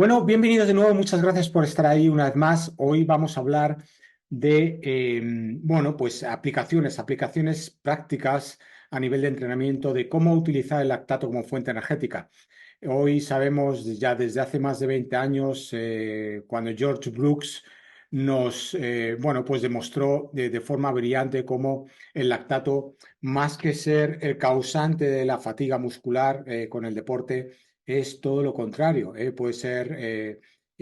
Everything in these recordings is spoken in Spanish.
Bueno, bienvenidos de nuevo, muchas gracias por estar ahí una vez más. Hoy vamos a hablar de, bueno, pues aplicaciones prácticas a nivel de entrenamiento de cómo utilizar el lactato como fuente energética. Hoy sabemos ya desde hace más de 20 años, cuando George Brooks bueno, pues demostró de forma brillante cómo el lactato, más que ser el causante de la fatiga muscular con el deporte, es todo lo contrario. Puede ser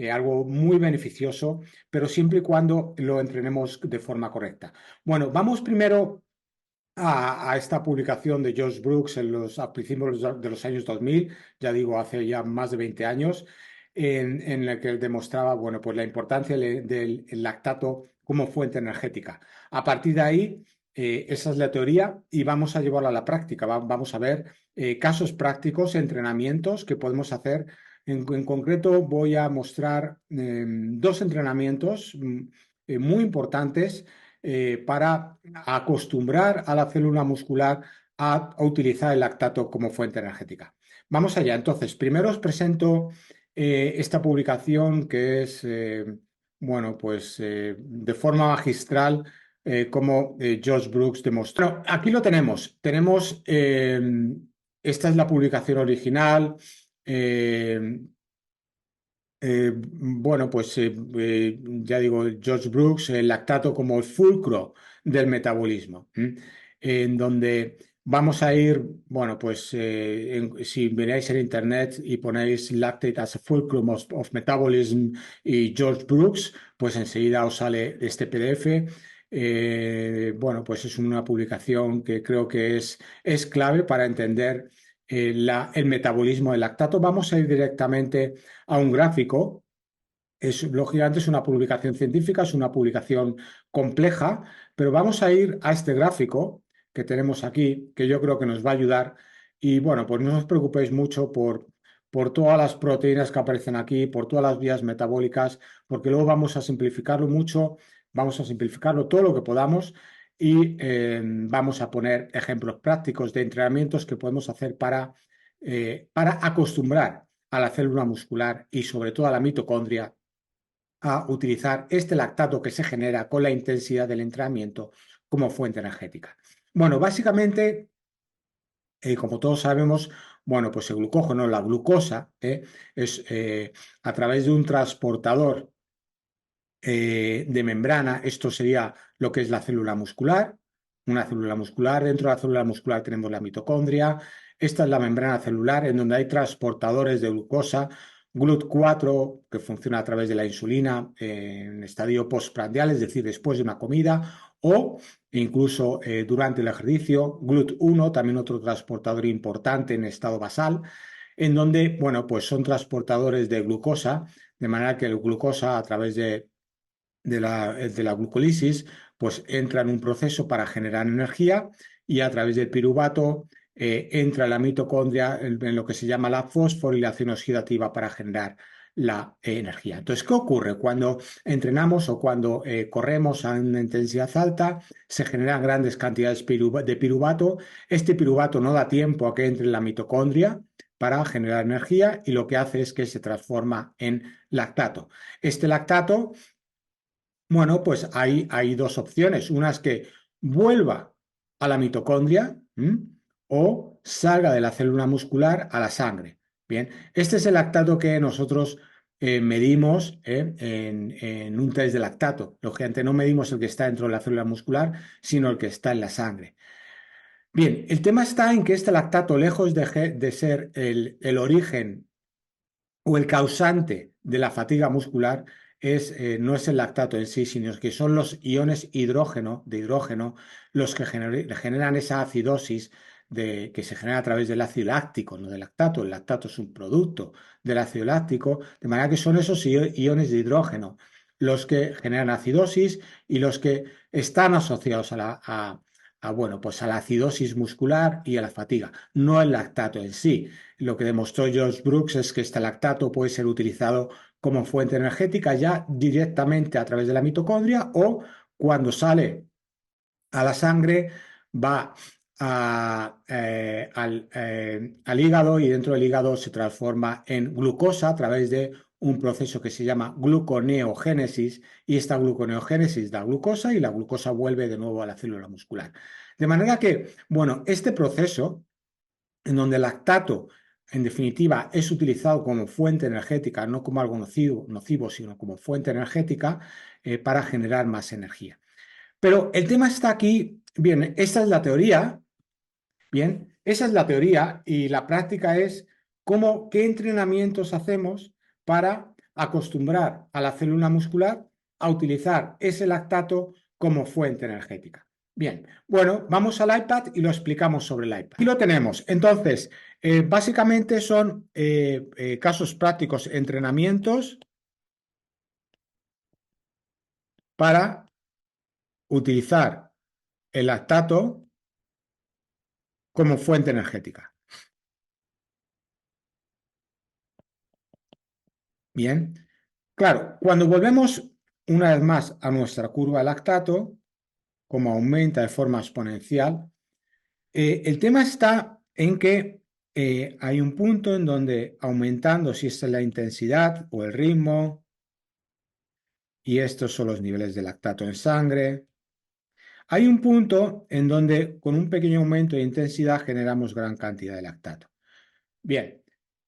algo muy beneficioso, pero siempre y cuando lo entrenemos de forma correcta. Bueno, vamos primero a esta publicación de George Brooks a principios de los años 2000, ya digo, hace ya más de 20 años, en la que él demostraba, bueno, pues la importancia del lactato como fuente energética. A partir de ahí, esa es la teoría y vamos a llevarla a la práctica. Vamos a ver casos prácticos, entrenamientos que podemos hacer. En concreto, voy a mostrar dos entrenamientos muy importantes para acostumbrar a la célula muscular a utilizar el lactato como fuente energética. Vamos allá. Entonces, primero os presento esta publicación que es, bueno, pues de forma magistral, como George Brooks demostró. Aquí lo tenemos. Esta es la publicación original. eh, bueno, pues ya digo, George Brooks, el lactato como el fulcro del metabolismo, en donde vamos a ir, bueno, pues si miráis en internet y ponéis lactate as a fulcrum of metabolism y George Brooks, pues enseguida os sale este PDF. Bueno, pues es una publicación que creo que es clave para entender el metabolismo del lactato. Vamos a ir directamente a un gráfico. Lógicamente es una publicación científica, es una publicación compleja, pero vamos a ir a este gráfico que tenemos aquí, que yo creo que nos va a ayudar. Y bueno, pues no os preocupéis mucho por todas las proteínas que aparecen aquí, por todas las vías metabólicas, porque luego vamos a simplificarlo mucho, vamos a simplificarlo todo lo que podamos y vamos a poner ejemplos prácticos de entrenamientos que podemos hacer para acostumbrar a la célula muscular y sobre todo a la mitocondria a utilizar este lactato que se genera con la intensidad del entrenamiento como fuente energética. Bueno, básicamente, como todos sabemos, bueno, pues el glucógeno, la glucosa, es a través de un transportador de membrana. Esto sería lo que es la célula muscular. Una célula muscular, dentro de la célula muscular tenemos la mitocondria. Esta es la membrana celular en donde hay transportadores de glucosa, GLUT4, que funciona a través de la insulina en estadio postprandial, es decir, después de una comida, o incluso durante el ejercicio, GLUT1, también otro transportador importante en estado basal, en donde, bueno, pues son transportadores de glucosa, de manera que el glucosa a través de la glucólisis, pues entra en un proceso para generar energía y a través del piruvato entra en la mitocondria en lo que se llama la fosforilación oxidativa para generar la energía. Entonces, ¿qué ocurre? Cuando entrenamos o cuando corremos a una intensidad alta, se generan grandes cantidades de piruvato. Este piruvato no da tiempo a que entre en la mitocondria para generar energía y lo que hace es que se transforma en lactato. Este lactato, bueno, pues hay dos opciones. Una es que vuelva a la mitocondria, o salga de la célula muscular a la sangre. Bien, este es el lactato que nosotros medimos en un test de lactato. Lógicamente no medimos el que está dentro de la célula muscular, sino el que está en la sangre. Bien, el tema está en que este lactato, lejos de ser el origen o el causante de la fatiga muscular, no es el lactato en sí, sino que son los iones de hidrógeno los que generan esa acidosis que se genera a través del ácido láctico, no del lactato. El lactato es un producto del ácido láctico, de manera que son esos iones de hidrógeno los que generan acidosis y los que están asociados bueno, pues a la acidosis muscular y a la fatiga, no el lactato en sí. Lo que demostró George Brooks es que este lactato puede ser utilizado como fuente energética ya directamente a través de la mitocondria, o cuando sale a la sangre va al hígado, y dentro del hígado se transforma en glucosa a través de un proceso que se llama gluconeogénesis y esta gluconeogénesis da glucosa y la glucosa vuelve de nuevo a la célula muscular. De manera que, bueno, este proceso en donde el lactato, en definitiva, es utilizado como fuente energética, no como algo nocivo, sino como fuente energética para generar más energía. Pero el tema está aquí, bien, esta es la teoría, bien, esa es la teoría y la práctica es qué entrenamientos hacemos para acostumbrar a la célula muscular a utilizar ese lactato como fuente energética. Bien, bueno, vamos al iPad y lo explicamos sobre el iPad. Aquí lo tenemos. Entonces, básicamente son casos prácticos, entrenamientos para utilizar el lactato como fuente energética. Bien, claro, cuando volvemos una vez más a nuestra curva de lactato, como aumenta de forma exponencial, el tema está en que hay un punto en donde aumentando, si esta es la intensidad o el ritmo, y estos son los niveles de lactato en sangre, hay un punto en donde con un pequeño aumento de intensidad generamos gran cantidad de lactato. Bien,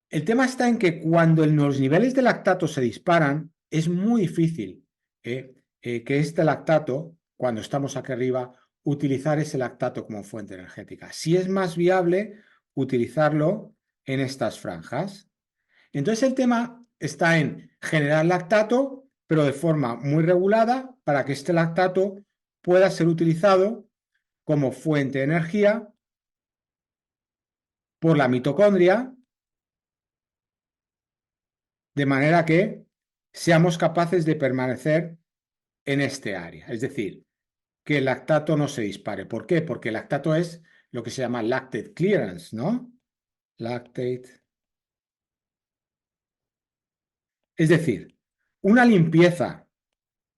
el tema está en que cuando los niveles de lactato se disparan, es muy difícil que este lactato, cuando estamos aquí arriba, utilizar ese lactato como fuente energética. Si es más viable utilizarlo en estas franjas. Entonces el tema está en generar lactato, pero de forma muy regulada para que este lactato pueda ser utilizado como fuente de energía por la mitocondria, de manera que seamos capaces de permanecer en este área. Es decir, que el lactato no se dispare. ¿Por qué? Porque el lactato es lo que se llama lactate clearance, ¿no? Lactate. Es decir, una limpieza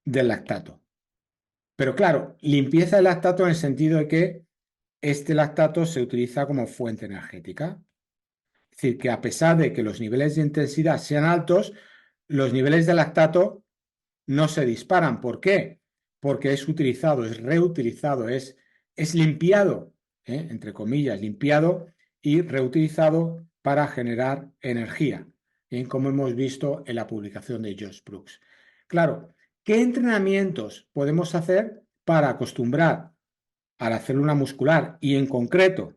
del lactato. Pero claro, limpieza del lactato en el sentido de que este lactato se utiliza como fuente energética. Es decir, que a pesar de que los niveles de intensidad sean altos, los niveles de lactato no se disparan. ¿Por qué? Porque es utilizado, es reutilizado, es limpiado, entre comillas, limpiado y reutilizado para generar energía, como hemos visto en la publicación de Josh Brooks. Claro, ¿qué entrenamientos podemos hacer para acostumbrar a la célula muscular y en concreto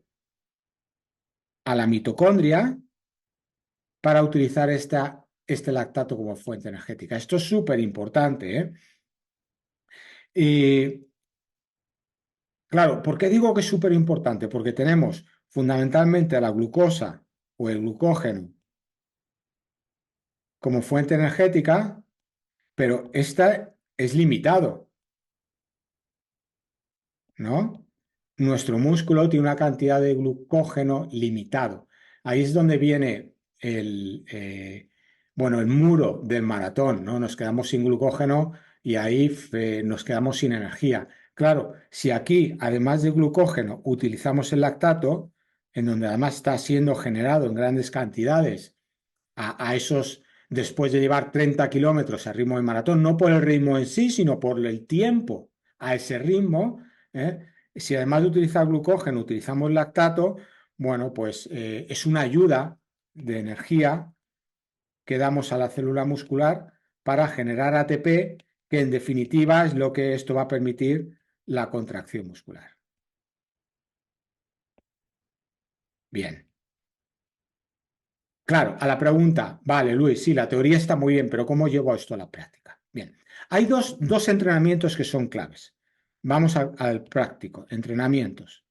a la mitocondria para utilizar este lactato como fuente energética? Esto es súper importante, ¿eh? Y claro, ¿por qué digo que es súper importante? Porque tenemos fundamentalmente la glucosa o el glucógeno como fuente energética, pero esta es limitado, ¿no? Nuestro músculo tiene una cantidad de glucógeno limitado. Ahí es donde viene bueno, el muro del maratón, ¿no? Nos quedamos sin glucógeno y ahí nos quedamos sin energía. Claro, si aquí, además de glucógeno, utilizamos el lactato, en donde además está siendo generado en grandes cantidades a esos, después de llevar 30 kilómetros a ritmo de maratón, no por el ritmo en sí, sino por el tiempo a ese ritmo, ¿eh? Si además de utilizar glucógeno utilizamos lactato, bueno, pues es una ayuda de energía que damos a la célula muscular para generar ATP, que en definitiva es lo que esto va a permitir la contracción muscular. Bien. Claro, a la pregunta, vale, Luis, sí, la teoría está muy bien, pero ¿cómo llevo esto a la práctica? Bien, hay dos entrenamientos que son claves. Vamos al práctico, entrenamientos.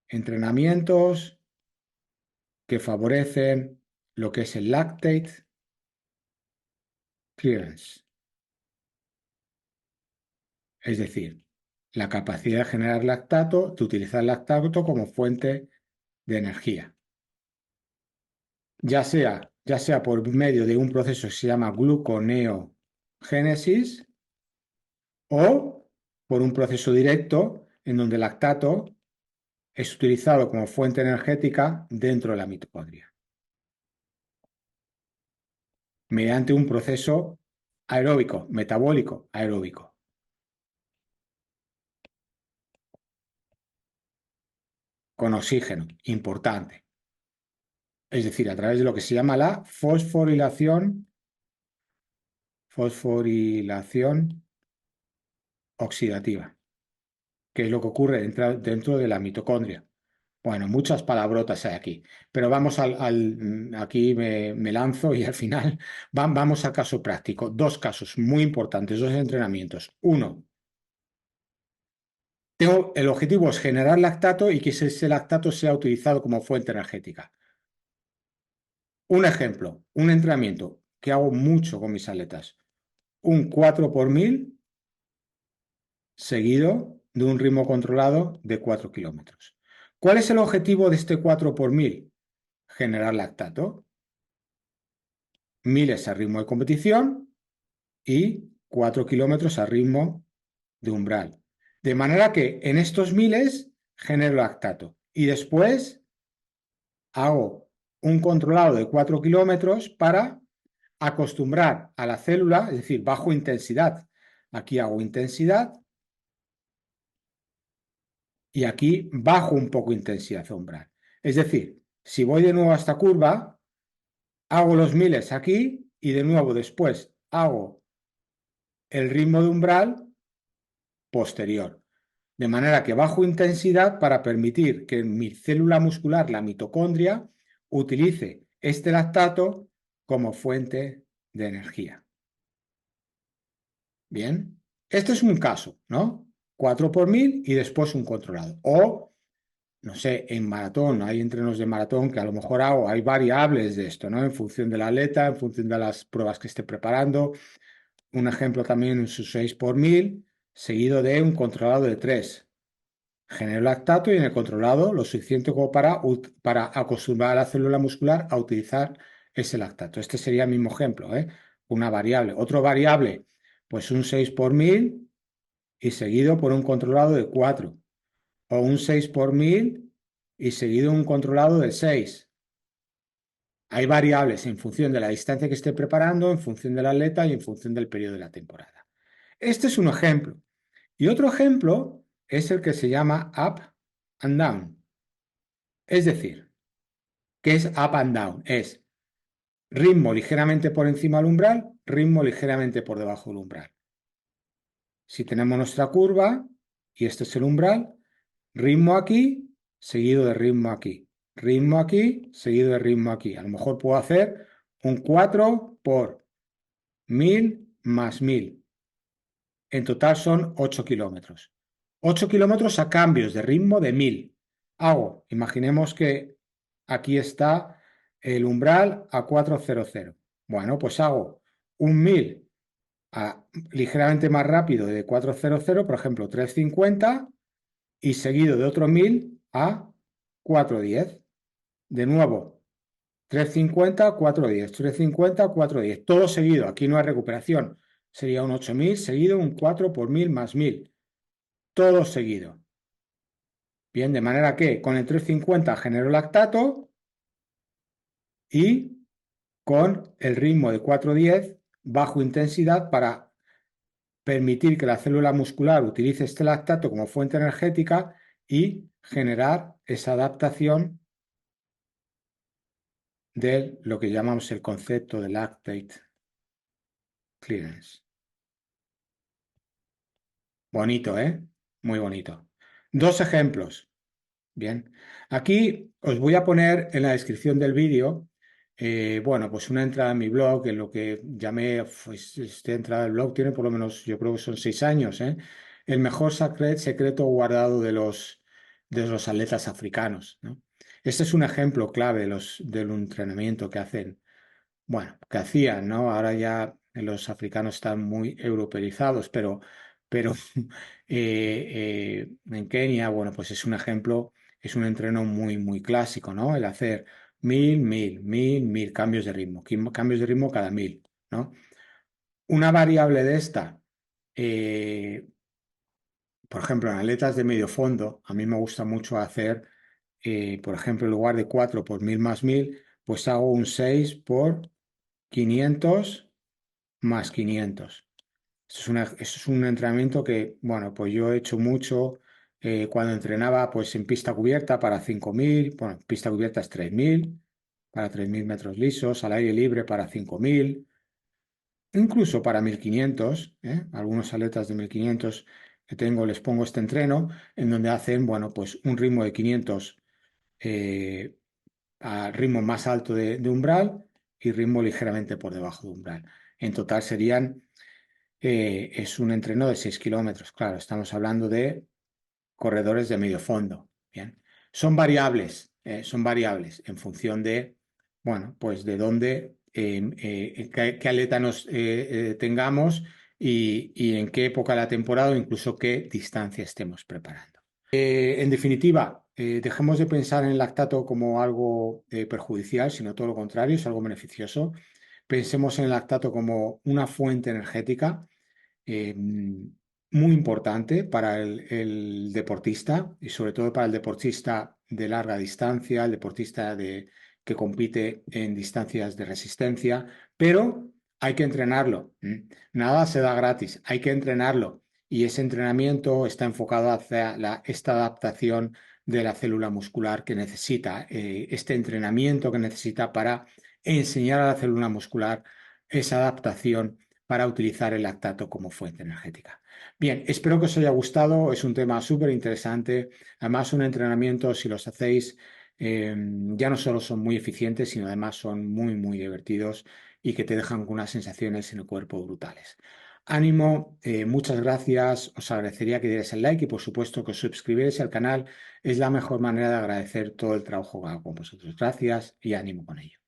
Entrenamientos que favorecen lo que es el lactate clearance, es decir, la capacidad de generar lactato, de utilizar lactato como fuente de energía, ya sea por medio de un proceso que se llama gluconeogénesis o por un proceso directo en donde el lactato es utilizado como fuente energética dentro de la mitocondria. mediante un proceso aeróbico, metabólico aeróbico, con oxígeno, importante. Es decir, a través de lo que se llama la fosforilación oxidativa, que es lo que ocurre dentro de la mitocondria. Bueno, muchas palabrotas hay aquí, pero vamos aquí me lanzo y al final vamos al caso práctico. Dos casos muy importantes, dos entrenamientos. Uno, el objetivo es generar lactato y que ese lactato sea utilizado como fuente energética. Un ejemplo, un entrenamiento que hago mucho con mis atletas. Un 4 por 1000 seguido de un ritmo controlado de 4 kilómetros. ¿Cuál es el objetivo de este 4 por 1000? Generar lactato. 1000 es a ritmo de competición y 4 kilómetros a ritmo de umbral. De manera que en estos miles genero lactato y después hago un controlado de 4 kilómetros para acostumbrar a la célula, es decir, bajo intensidad. Aquí hago intensidad y aquí bajo un poco intensidad umbral. Es decir, si voy de nuevo a esta curva, hago los miles aquí y de nuevo después hago el ritmo de umbral posterior. De manera que bajo intensidad para permitir que mi célula muscular, la mitocondria, utilice este lactato como fuente de energía. Bien, este es un caso, ¿no? 4 por 1000 y después un controlado. O, no sé, en maratón, hay entrenos de maratón que a lo mejor hago, hay variables de esto, ¿no? En función del atleta, en función de las pruebas que esté preparando. Un ejemplo también, un 6 por 1000 seguido de un controlado de 3. Genero lactato y en el controlado lo suficiente como para acostumbrar a la célula muscular a utilizar ese lactato. Este sería el mismo ejemplo, ¿eh? Una variable. Otro variable, pues un 6 por 1000 y seguido por un controlado de 4. O un 6 por 1000 y seguido un controlado de 6. Hay variables en función de la distancia que esté preparando, en función del atleta y en función del periodo de la temporada. Este es un ejemplo. Y otro ejemplo es el que se llama up and down. Es decir, ¿qué es up and down? Es ritmo ligeramente por encima del umbral, ritmo ligeramente por debajo del umbral. Si tenemos nuestra curva, y este es el umbral, ritmo aquí, seguido de ritmo aquí. Ritmo aquí, seguido de ritmo aquí. A lo mejor puedo hacer un 4 por 1000 más 1000. En total son 8 kilómetros. 8 kilómetros a cambios de ritmo de 1000. Hago, imaginemos que aquí está el umbral a 400. Bueno, pues hago un 1000 ligeramente más rápido de 400, por ejemplo, 350, y seguido de otro 1000 a 410. De nuevo, 350, 410, 350, 410. Todo seguido, aquí no hay recuperación. Sería un 8000 seguido, un 4 por 1000 más 1000. Todo seguido. Bien, de manera que con el 350 genero lactato y con el ritmo de 410 bajo intensidad para permitir que la célula muscular utilice este lactato como fuente energética y generar esa adaptación de lo que llamamos el concepto de lactate clearance. Bonito, ¿eh? Muy bonito. Dos ejemplos. Bien, aquí os voy a poner en la descripción del vídeo, bueno, pues una entrada en mi blog, en lo que llamé, pues esta entrada del blog tiene por lo menos, yo creo que son 6 años, ¿eh? El mejor secreto guardado de los atletas africanos, ¿no? Este es un ejemplo clave del entrenamiento que hacen, bueno, que hacían, ¿no? Ahora ya los africanos están muy europeizados, pero en Kenia, bueno, pues es un ejemplo, es un entreno muy, muy clásico, ¿no? El hacer 1000, 1000, 1000, 1000 cambios de ritmo, cambios de ritmo cada 1000, ¿no? Una variable de esta, eh, por ejemplo, en atletas de medio fondo, a mí me gusta mucho hacer, por ejemplo, en lugar de 4 por 1000 más 1000, pues hago un 6 por 500 más 500. Eso es un entrenamiento que, bueno, pues yo he hecho mucho cuando entrenaba pues en pista cubierta para 5.000, bueno, pista cubierta es 3.000, para 3.000 metros lisos, al aire libre para 5.000, incluso para 1.500, algunos atletas de 1.500 que tengo les pongo este entreno en donde hacen, bueno, pues un ritmo de 500 eh, a ritmo más alto de umbral y ritmo ligeramente por debajo de umbral. En total serían es un entreno de 6 kilómetros. Claro, estamos hablando de corredores de medio fondo. Bien, son variables en función de, bueno, pues de dónde, qué atleta nos tengamos y en qué época de la temporada o incluso qué distancia estemos preparando. En definitiva, dejemos de pensar en el lactato como algo perjudicial, sino todo lo contrario, es algo beneficioso. Pensemos en el lactato como una fuente energética muy importante para el deportista y sobre todo para el deportista de larga distancia, el deportista que compite en distancias de resistencia, pero hay que entrenarlo. Nada se da gratis, hay que entrenarlo y ese entrenamiento está enfocado hacia esta adaptación de la célula muscular que necesita, este entrenamiento que necesita para enseñar a la célula muscular esa adaptación para utilizar el lactato como fuente energética. Bien, espero que os haya gustado, es un tema súper interesante, además un entrenamiento, si los hacéis, ya no solo son muy eficientes, sino además son muy, muy divertidos y que te dejan unas sensaciones en el cuerpo brutales. Ánimo, muchas gracias, os agradecería que dierais el like y por supuesto que os suscribierais al canal, es la mejor manera de agradecer todo el trabajo que hago con vosotros. Gracias y ánimo con ello.